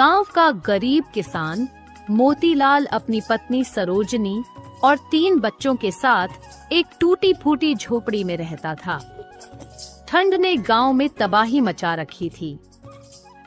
गांव का गरीब किसान मोतीलाल अपनी पत्नी सरोजनी और 3 बच्चों के साथ एक टूटी फूटी झोपड़ी में रहता था। ठंड ने गांव में तबाही मचा रखी थी।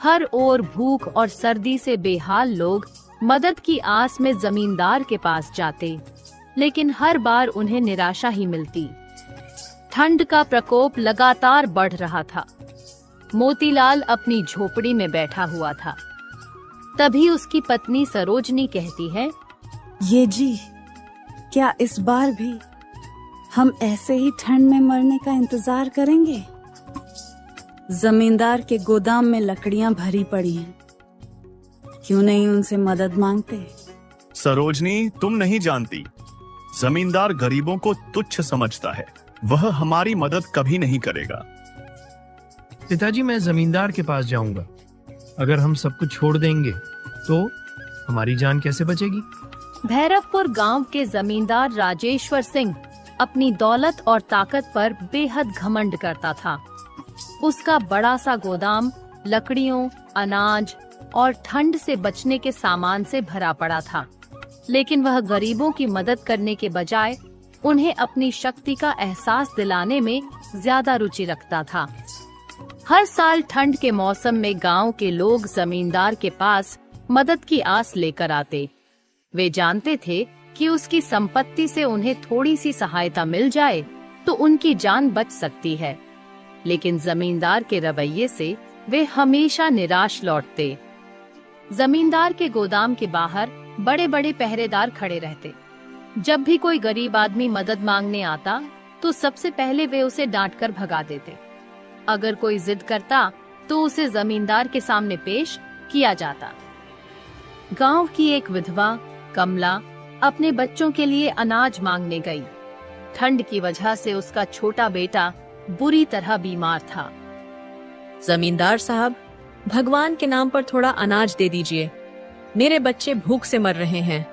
हर ओर भूख और सर्दी से बेहाल लोग मदद की आस में जमींदार के पास जाते, लेकिन हर बार उन्हें निराशा ही मिलती। ठंड का प्रकोप लगातार बढ़ रहा था। मोतीलाल अपनी झोपड़ी में बैठा हुआ था। तभी उसकी पत्नी सरोजनी कहती है, ये जी, क्या इस बार भी हम ऐसे ही ठंड में मरने का इंतजार करेंगे? जमींदार के गोदाम में लकड़ियां भरी पड़ी हैं, क्यों नहीं उनसे मदद मांगते? सरोजनी, तुम नहीं जानती, जमींदार गरीबों को तुच्छ समझता है। वह हमारी मदद कभी नहीं करेगा। पिताजी, मैं जमींदार के पास जाऊंगा। अगर हम सब कुछ छोड़ देंगे तो हमारी जान कैसे बचेगी? भैरवपुर गांव के जमींदार राजेश्वर सिंह अपनी दौलत और ताकत पर बेहद घमंड करता था। उसका बड़ा सा गोदाम लकड़ियों, अनाज और ठंड से बचने के सामान से भरा पड़ा था, लेकिन वह गरीबों की मदद करने के बजाय उन्हें अपनी शक्ति का एहसास दिलाने में ज्यादा रुचि रखता था। हर साल ठंड के मौसम में गांव के लोग जमींदार के पास मदद की आस लेकर आते। वे जानते थे कि उसकी संपत्ति से उन्हें थोड़ी सी सहायता मिल जाए तो उनकी जान बच सकती है, लेकिन जमींदार के रवैये से वे हमेशा निराश लौटते। जमींदार के गोदाम के बाहर बड़े बड़े पहरेदार खड़े रहते। जब भी कोई गरीब आदमी मदद मांगने आता तो सबसे पहले वे उसे डांटकर भगा देते। अगर कोई जिद करता तो उसे जमींदार के सामने पेश किया जाता। गांव की एक विधवा कमला अपने बच्चों के लिए अनाज मांगने गई। ठंड की वजह से उसका छोटा बेटा बुरी तरह बीमार था। जमींदार साहब, भगवान के नाम पर थोड़ा अनाज दे दीजिए। मेरे बच्चे भूख से मर रहे हैं।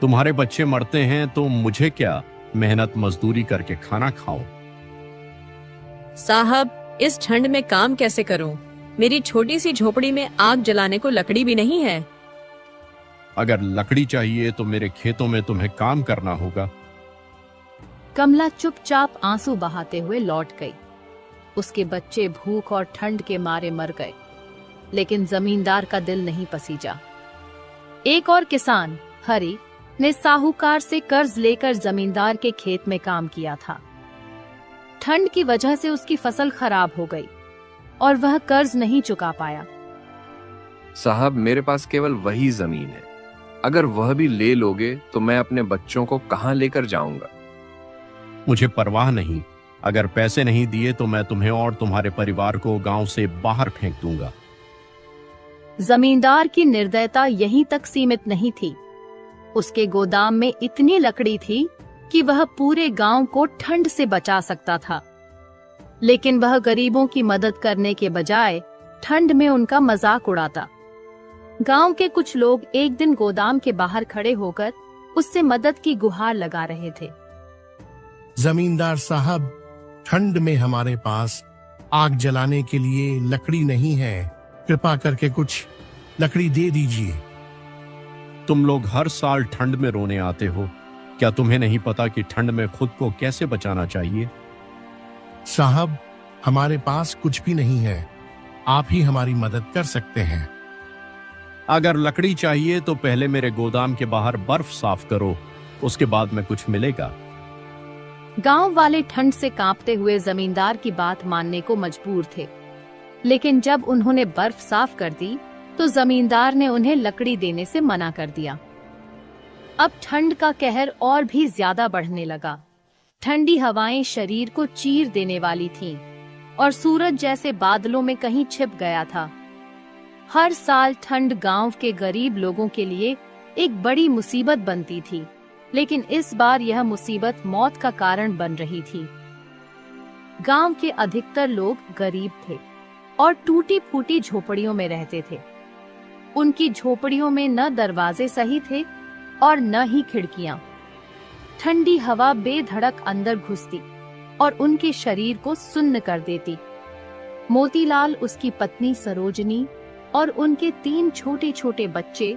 तुम्हारे बच्चे मरते हैं तो मुझे क्या, मेहनत मजदूरी करके खाना खाओ। साहब, इस ठंड में काम कैसे करूं? मेरी छोटी सी झोपड़ी में आग जलाने को लकड़ी भी नहीं है। अगर लकड़ी चाहिए तो मेरे खेतों में तुम्हें काम करना होगा। कमला चुपचाप आंसू बहाते हुए लौट गई। उसके बच्चे भूख और ठंड के मारे मर गए, लेकिन जमींदार का दिल नहीं पसीजा। एक और किसान हरि ने साहूकार से कर्ज लेकर जमींदार के खेत में काम किया था। ठंड की वजह से उसकी फसल खराब हो गई और वह कर्ज नहीं चुका पाया। साहब, मेरे पास केवल वही जमीन है। अगर वह भी ले लोगे तो मैं अपने बच्चों को कहां लेकर जाऊंगा? मुझे परवाह नहीं। अगर पैसे नहीं दिए तो मैं तुम्हें और तुम्हारे परिवार को गांव से बाहर फेंक दूंगा। जमींदार की निर्दयता यहीं तक सीमित नहीं थी। उसके गोदाम में इतनी लकड़ी थी कि वह पूरे गांव को ठंड से बचा सकता था, लेकिन वह गरीबों की मदद करने के बजाय ठंड में उनका मजाक उड़ाता। गांव के कुछ लोग एक दिन गोदाम के बाहर खड़े होकर उससे मदद की गुहार लगा रहे थे। जमींदार साहब, ठंड में हमारे पास आग जलाने के लिए लकड़ी नहीं है। कृपा करके कुछ लकड़ी दे दीजिए। तुम लोग हर साल ठंड में रोने आते हो। क्या तुम्हें नहीं पता कि ठंड में खुद को कैसे बचाना चाहिए? साहब, हमारे पास कुछ भी नहीं है। आप ही हमारी मदद कर सकते हैं। अगर लकड़ी चाहिए तो पहले मेरे गोदाम के बाहर बर्फ साफ करो, उसके बाद में कुछ मिलेगा। गांव वाले ठंड से कांपते हुए जमींदार की बात मानने को मजबूर थे, लेकिन जब उन्होंने बर्फ साफ कर दी तो जमींदार ने उन्हें लकड़ी देने से मना कर दिया। अब ठंड का कहर और भी ज्यादा बढ़ने लगा। ठंडी हवाएं शरीर को चीर देने वाली थीं और सूरज जैसे बादलों में कहीं छिप गया था। हर साल ठंड गांव के गरीब लोगों के लिए एक बड़ी मुसीबत बनती थी, लेकिन इस बार यह मुसीबत मौत का कारण बन रही थी। गांव के अधिकतर लोग गरीब थे और टूटी फूटी झोपड़ियों में रहते थे। उनकी झोपड़ियों में न दरवाजे सही थे और न ही खिड़कियां। ठंडी हवा बेधड़क अंदर घुसती और उनके शरीर को सुन्न कर देती। मोतीलाल, उसकी पत्नी सरोजनी और उनके 3 छोटे छोटे बच्चे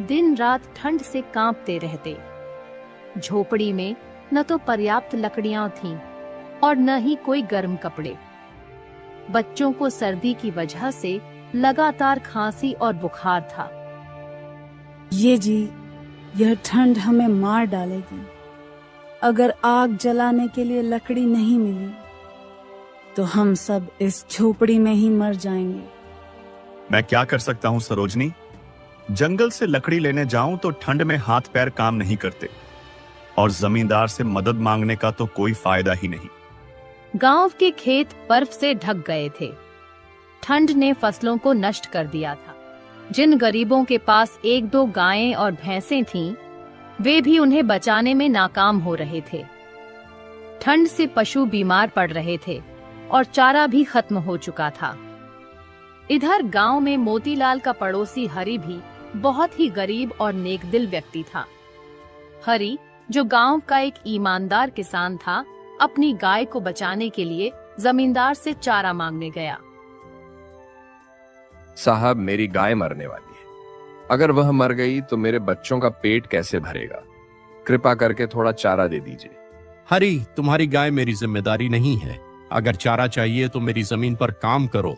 दिन रात ठंड से कांपते रहते। झोपड़ी में न तो पर्याप्त लकड़ियां थीं और न ही कोई गर्म कपड़े। बच्चों को सर्दी की वजह से लगातार खांसी और बुखार था। ये जी, यह ठंड हमें मार डालेगी। अगर आग जलाने के लिए लकड़ी नहीं मिली तो हम सब इस झोपड़ी में ही मर जाएंगे। मैं क्या कर सकता हूँ सरोजनी? जंगल से लकड़ी लेने जाऊं तो ठंड में हाथ पैर काम नहीं करते और जमींदार से मदद मांगने का तो कोई फायदा ही नहीं। गांव के खेत बर्फ से ढक गए थे। ठंड ने फसलों को नष्ट कर दिया था। जिन गरीबों के पास 1-2 गायें और भैंसें थीं, वे भी उन्हें बचाने में नाकाम हो रहे थे। ठंड से पशु बीमार पड़ रहे थे और चारा भी खत्म हो चुका था। इधर गांव में मोतीलाल का पड़ोसी हरि भी बहुत ही गरीब और नेकदिल व्यक्ति था। हरि, जो गांव का एक ईमानदार किसान था, अपनी गाय को बचाने के लिए जमींदार से चारा मांगने गया। साहब, मेरी गाय मरने वाली है। अगर वह मर गई तो मेरे बच्चों का पेट कैसे भरेगा? कृपा करके थोड़ा चारा दे दीजिए। हरी, तुम्हारी गाय मेरी जिम्मेदारी नहीं है। अगर चारा चाहिए तो मेरी जमीन पर काम करो।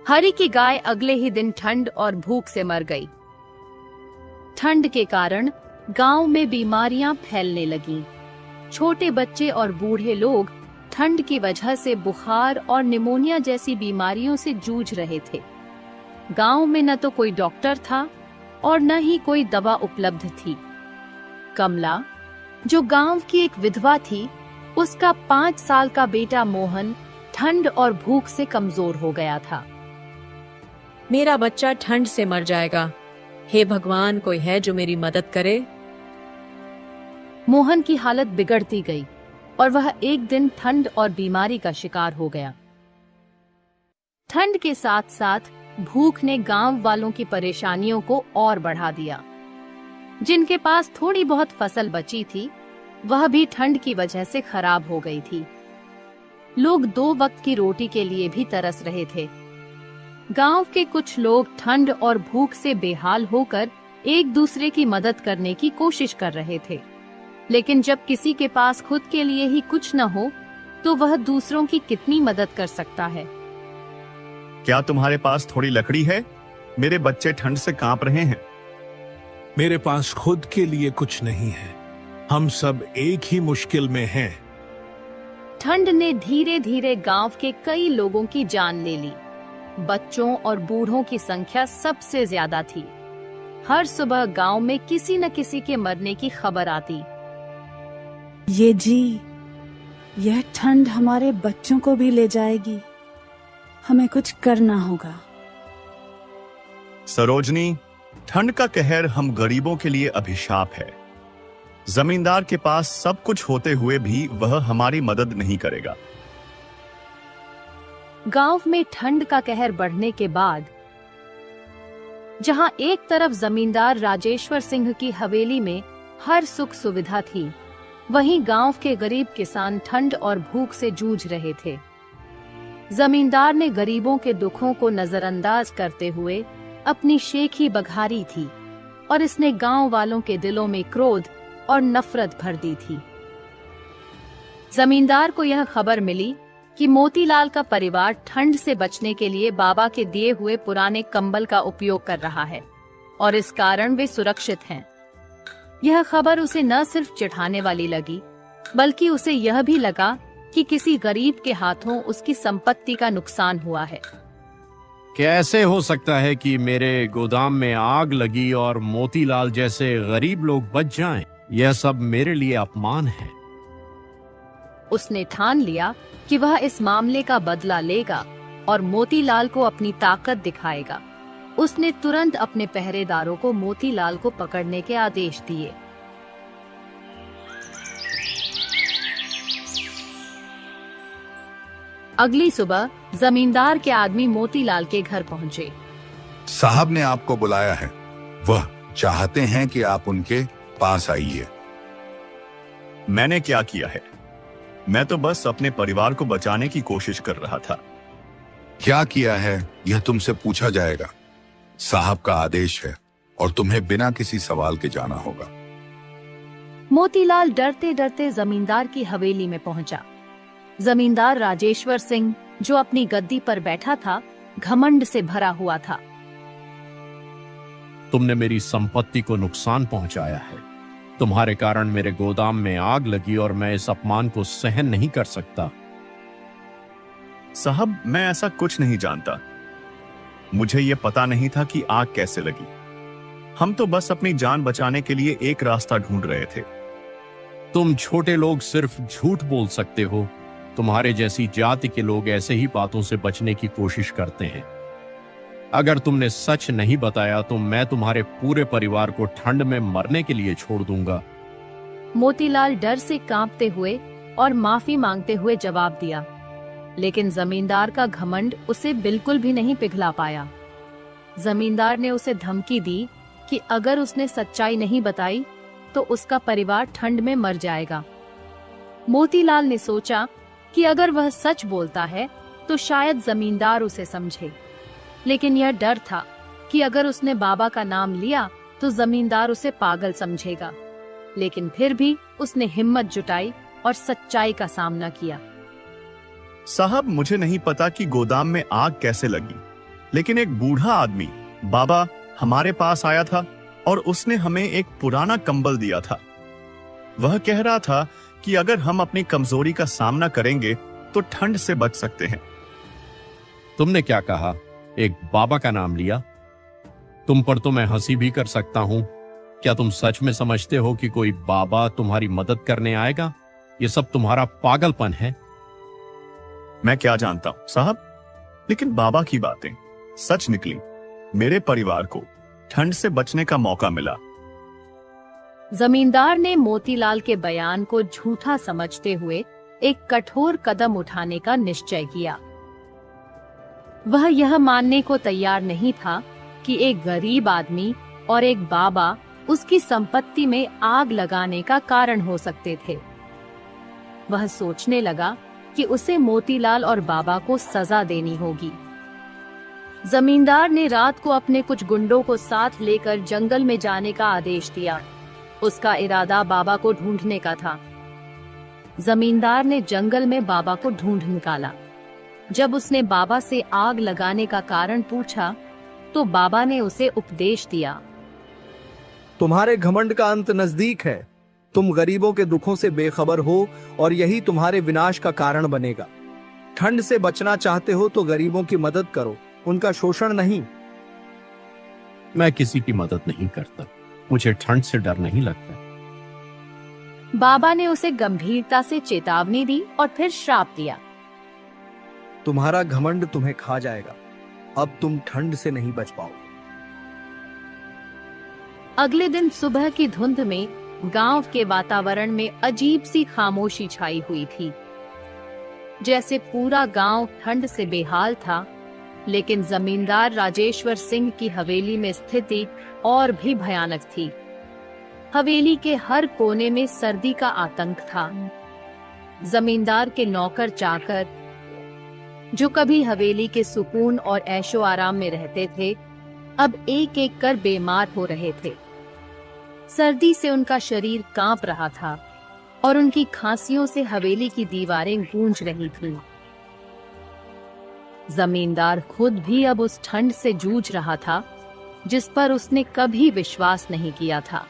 हरि की गाय अगले ही दिन ठंड और भूख से मर गई। ठंड के कारण गांव में बीमारियां फैलने लगीं। छोटे बच्चे और बूढ़े लोग ठंड की वजह से बुखार और निमोनिया जैसी बीमारियों से जूझ रहे थे। गांव में न तो कोई डॉक्टर था और न ही कोई दवा उपलब्ध थी। कमला, जो गांव की एक विधवा थी, उसका 5 साल का बेटा मोहन ठंड और भूख से कमजोर हो गया था। मेरा बच्चा ठंड से मर जाएगा। हे भगवान, कोई है जो मेरी मदद करे। मोहन की हालत बिगड़ती गई और वह एक दिन ठंड और बीमारी का शिकार हो गया। ठंड के साथ साथ भूख ने गांव वालों की परेशानियों को और बढ़ा दिया। जिनके पास थोड़ी बहुत फसल बची थी, वह भी ठंड की वजह से खराब हो गई थी। लोग 2 वक्त की रोटी के लिए भी तरस रहे थे। गांव के कुछ लोग ठंड और भूख से बेहाल होकर एक दूसरे की मदद करने की कोशिश कर रहे थे। लेकिन जब किसी के पास खुद के लिए ही कुछ न हो, तो वह दूसरों की कितनी मदद कर सकता है? क्या तुम्हारे पास थोड़ी लकड़ी है? मेरे बच्चे ठंड से कांप रहे हैं। मेरे पास खुद के लिए कुछ नहीं है। हम सब एक ही मुश्किल में हैं। ठंड ने धीरे धीरे गांव के कई लोगों की जान ले ली। बच्चों और बूढ़ों की संख्या सबसे ज्यादा थी। हर सुबह गांव में किसी न किसी के मरने की खबर आती। ये जी, यह ठंड हमारे बच्चों को भी ले जाएगी। हमें कुछ करना होगा। सरोजनी, ठंड का कहर हम गरीबों के लिए अभिशाप है। जमींदार के पास सब कुछ होते हुए भी वह हमारी मदद नहीं करेगा। गांव में ठंड का कहर बढ़ने के बाद जहां एक तरफ जमींदार राजेश्वर सिंह की हवेली में हर सुख सुविधा थी, वहीं गांव के गरीब किसान ठंड और भूख से जूझ रहे थे। जमींदार ने गरीबों के दुखों को नजरअंदाज करते हुए अपनी शेखी बघारी थी और इसने गांव वालों के दिलों में क्रोध और नफरत भर दी थी। जमींदार को यह खबर मिली कि मोतीलाल का परिवार ठंड से बचने के लिए बाबा के दिए हुए पुराने कंबल का उपयोग कर रहा है और इस कारण वे सुरक्षित हैं। यह खबर उसे न सिर्फ चिढ़ाने वाली लगी, बल्कि उसे यह भी लगा कि किसी गरीब के हाथों उसकी संपत्ति का नुकसान हुआ है। कैसे हो सकता है कि मेरे गोदाम में आग लगी और मोतीलाल जैसे गरीब लोग बच जाएं? यह सब मेरे लिए अपमान है। उसने ठान लिया कि वह इस मामले का बदला लेगा और मोतीलाल को अपनी ताकत दिखाएगा। उसने तुरंत अपने पहरेदारों को मोतीलाल को पकड़ने के आदेश दिए। अगली सुबह जमींदार के आदमी मोतीलाल के घर पहुंचे। साहब ने आपको बुलाया है। वह चाहते हैं कि आप उनके पास आइए। मैंने क्या किया है? मैं तो बस अपने परिवार को बचाने की कोशिश कर रहा था। क्या किया है यह तुमसे पूछा जाएगा। साहब का आदेश है और तुम्हें बिना किसी सवाल के जाना होगा। मोतीलाल डरते डरते जमींदार की हवेली में पहुंचा। जमींदार राजेश्वर सिंह, जो अपनी गद्दी पर बैठा था, घमंड से भरा हुआ था। तुमने मेरी संपत्ति को नुकसान पहुंचाया है। तुम्हारे कारण मेरे गोदाम में आग लगी और मैं इस अपमान को सहन नहीं कर सकता। साहब, मैं ऐसा कुछ नहीं जानता। मुझे यह पता नहीं था कि आग कैसे लगी। हम तो बस अपनी जान बचाने के लिए एक रास्ता ढूंढ रहे थे। तुम छोटे लोग सिर्फ झूठ बोल सकते हो। तुम्हारे जैसी जाति के लोग ऐसे ही बातों से बचने की कोशिश करते हैं। अगर तुमने सच नहीं बताया तो मैं तुम्हारे पूरे परिवार को ठंड में मरने के लिए छोड़ दूंगा। मोतीलाल डर से कांपते हुए और माफी मांगते हुए जवाब दिया, लेकिन जमींदार का घमंड उसे बिल्कुल भी नहीं पिघला पाया। जमींदार ने उसे धमकी दी कि अगर उसने सच्चाई नहीं बताई तो उसका परिवार ठंड में मर जाएगा। मोतीलाल ने सोचा कि अगर वह सच बोलता है तो शायद जमींदार उसे समझे, लेकिन यह डर था कि अगर उसने बाबा का नाम लिया तो जमींदार उसे पागल समझेगा। लेकिन फिर भी उसने हिम्मत जुटाई और सच्चाई का सामना किया। साहब, मुझे नहीं पता कि गोदाम में आग कैसे लगी, लेकिन एक बूढ़ा आदमी बाबा हमारे पास आया था और उसने हमें एक पुराना कंबल दिया था। वह कह रहा था कि अगर हम अपनी कमजोरी का सामना करेंगे तो ठंड से बच सकते हैं। तुमने क्या कहा? एक बाबा का नाम लिया? तुम पर तो मैं हंसी भी कर सकता हूं। क्या तुम सच में समझते हो कि कोई बाबा तुम्हारी मदद करने आएगा? ये सब तुम्हारा पागलपन है। मैं क्या जानता हूं साहब, लेकिन बाबा की बातें सच निकली। मेरे परिवार को ठंड से बचने का मौका मिला। जमींदार ने मोतीलाल के बयान को झूठा समझते हुए एक कठोर कदम उठाने का निश्चय किया। वह यह मानने को तैयार नहीं था कि एक गरीब आदमी और एक बाबा उसकी संपत्ति में आग लगाने का कारण हो सकते थे। वह सोचने लगा कि उसे मोतीलाल और बाबा को सजा देनी होगी। जमींदार ने रात को अपने कुछ गुंडों को साथ लेकर जंगल में जाने का आदेश दिया। उसका इरादा बाबा को ढूंढने का था। जमींदार ने जंगल में बाबा को ढूंढ निकाला। जब उसने बाबा से आग लगाने का कारण पूछा तो बाबा ने उसे उपदेश दिया। तुम्हारे घमंड का अंत नजदीक है। तुम गरीबों के दुखों से बेखबर हो और यही तुम्हारे विनाश का कारण बनेगा। ठंड से बचना चाहते हो तो गरीबों की मदद करो, उनका शोषण नहीं। मैं किसी की मदद नहीं करता। मुझे ठंड से डर नहीं लगता। बाबा ने उसे गंभीरता से चेतावनी दी और फिर श्राप दिया। तुम्हारा घमंड तुम्हें खा जाएगा। अब तुम ठंड से नहीं बच पाओगे। अगले दिन सुबह की धुंध में गांव के वातावरण में अजीब सी खामोशी छाई हुई थी, जैसे पूरा गांव ठंड से बेहाल था। लेकिन जमींदार राजेश्वर सिंह की हवेली में स्थिति और भी भयानक थी। हवेली के हर कोने में सर्दी का आतंक था। जमींदार के नौकर चाकर, जो कभी हवेली के सुकून और ऐशो आराम में रहते थे, अब एक एक कर बीमार हो रहे थे। सर्दी से उनका शरीर कांप रहा था और उनकी खांसियों से हवेली की दीवारें गूंज रही थीं। जमींदार खुद भी अब उस ठंड से जूझ रहा था जिस पर उसने कभी विश्वास नहीं किया था।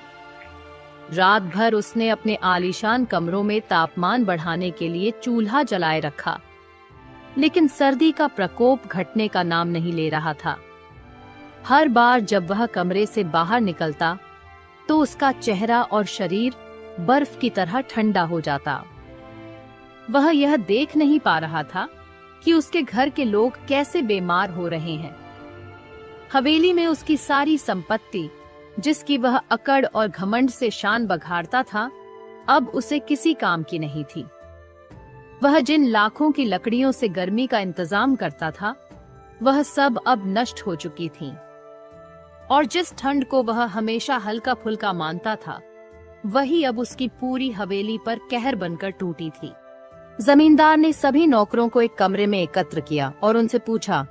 रात भर उसने अपने आलीशान कमरों में तापमान बढ़ाने के लिए चूल्हा जलाए रखा, लेकिन सर्दी का प्रकोप घटने का नाम नहीं ले रहा था। हर बार जब वह कमरे से बाहर निकलता तो उसका चेहरा और शरीर बर्फ की तरह ठंडा हो जाता। वह यह देख नहीं पा रहा था कि उसके घर के लोग कैसे बीमार हो रहे हैं। हवेली में उसकी सारी संपत्ति, जिसकी वह अकड़ और घमंड से शान बघाड़ता था, अब उसे किसी काम की नहीं थी। वह जिन लाखों की लकड़ियों से गर्मी का इंतजाम करता था, वह सब अब नष्ट हो चुकी थीं। और जिस ठंड को वह हमेशा हल्का फुल्का मानता था, वही अब उसकी पूरी हवेली पर कहर बनकर टूटी थी। जमींदार ने सभी नौकरों को एक कमरे में एकत्र किया और उनसे पूछा,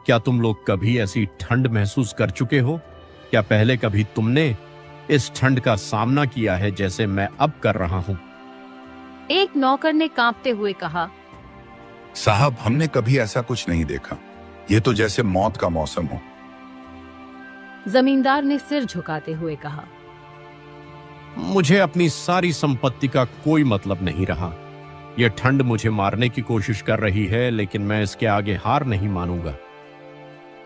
क्या तुम लोग कभी ऐसी ठंड महसूस कर चुके हो? क्या पहले कभी तुमने इस ठंड का सामना किया है जैसे मैं अब कर रहा हूं? एक नौकर ने कांपते हुए कहा, साहब, हमने कभी ऐसा कुछ नहीं देखा। ये तो जैसे मौत का मौसम हो। जमींदार ने सिर झुकाते हुए कहा, मुझे अपनी सारी संपत्ति का कोई मतलब नहीं रहा। यह ठंड मुझे मारने की कोशिश कर रही है, लेकिन मैं इसके आगे हार नहीं मानूंगा।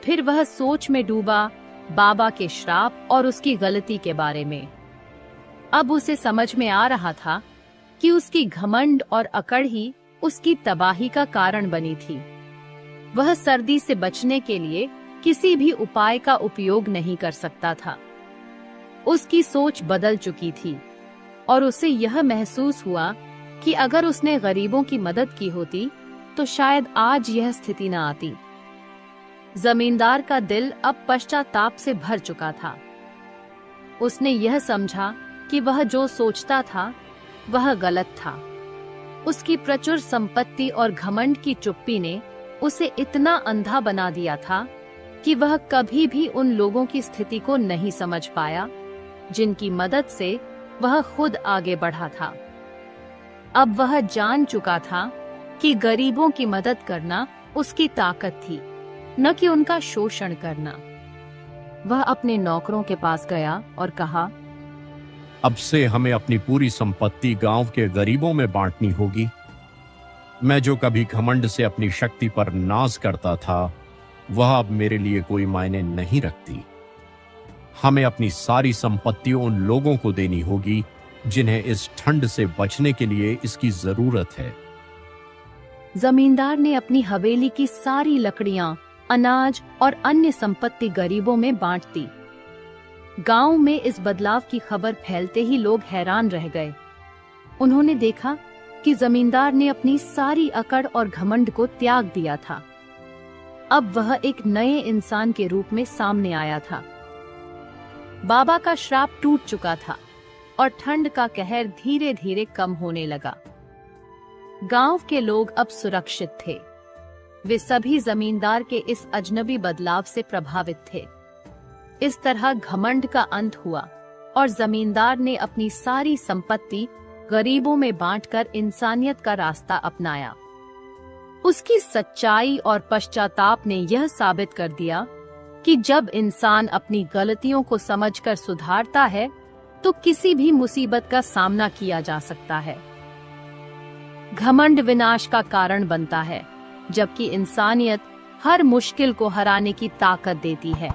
फिर वह सोच में डूबा, बाबा के श्राप और उसकी गलती के बारे में। अब उसे समझ में आ रहा था कि उसकी घमंड और अकड़ ही उसकी तबाही का कारण बनी थी। वह सर्दी से बचने के लिए किसी भी उपाय का उपयोग नहीं कर सकता था। उसकी सोच बदल चुकी थी और उसे यह महसूस हुआ कि अगर उसने गरीबों की मदद की होती तो शायद आज यह स्थिति न आती। जमींदार का दिल अब पश्चाताप से भर चुका था। उसने यह समझा कि वह जो सोचता था वह गलत था। उसकी प्रचुर संपत्ति और घमंड की चुप्पी ने उसे इतना अंधा बना दिया था कि वह कभी भी उन लोगों की स्थिति को नहीं समझ पाया जिनकी मदद से वह खुद आगे बढ़ा था। अब वह जान चुका था कि गरीबों की मदद करना उसकी ताकत थी, न कि उनका शोषण करना। वह अपने नौकरों के पास गया और कहा, अब से हमें अपनी पूरी संपत्ति गांव के गरीबों में बांटनी होगी। मैं जो कभी घमंड से अपनी शक्ति पर नाज करता था, वह अब मेरे लिए कोई मायने नहीं रखती। हमें अपनी सारी संपत्ति उन लोगों को देनी होगी जिन्हें इस ठंड से बचने के लिए इसकी जरूरत है। जमींदार ने अपनी हवेली की सारी लकड़ियां, अनाज और अन्य संपत्ति गरीबों में बांट दी। गांव में इस बदलाव की खबर फैलते ही लोग हैरान रह गए। उन्होंने देखा कि जमींदार ने अपनी सारी अकड़ और घमंड को त्याग दिया था। अब वह एक नए इंसान के रूप में सामने आया था। बाबा का श्राप टूट चुका था और ठंड का कहर धीरे धीरे कम होने लगा। गांव के लोग अब सुरक्षित थे। वे सभी जमींदार के इस अजनबी बदलाव से प्रभावित थे। इस तरह घमंड का अंत हुआ और जमींदार ने अपनी सारी संपत्ति गरीबों में बांटकर इंसानियत का रास्ता अपनाया। उसकी सच्चाई और पश्चाताप ने यह साबित कर दिया कि जब इंसान अपनी गलतियों को समझकर सुधारता है तो किसी भी मुसीबत का सामना किया जा सकता है। घमंड विनाश का कारण बनता है, जबकि इंसानियत हर मुश्किल को हराने की ताकत देती है।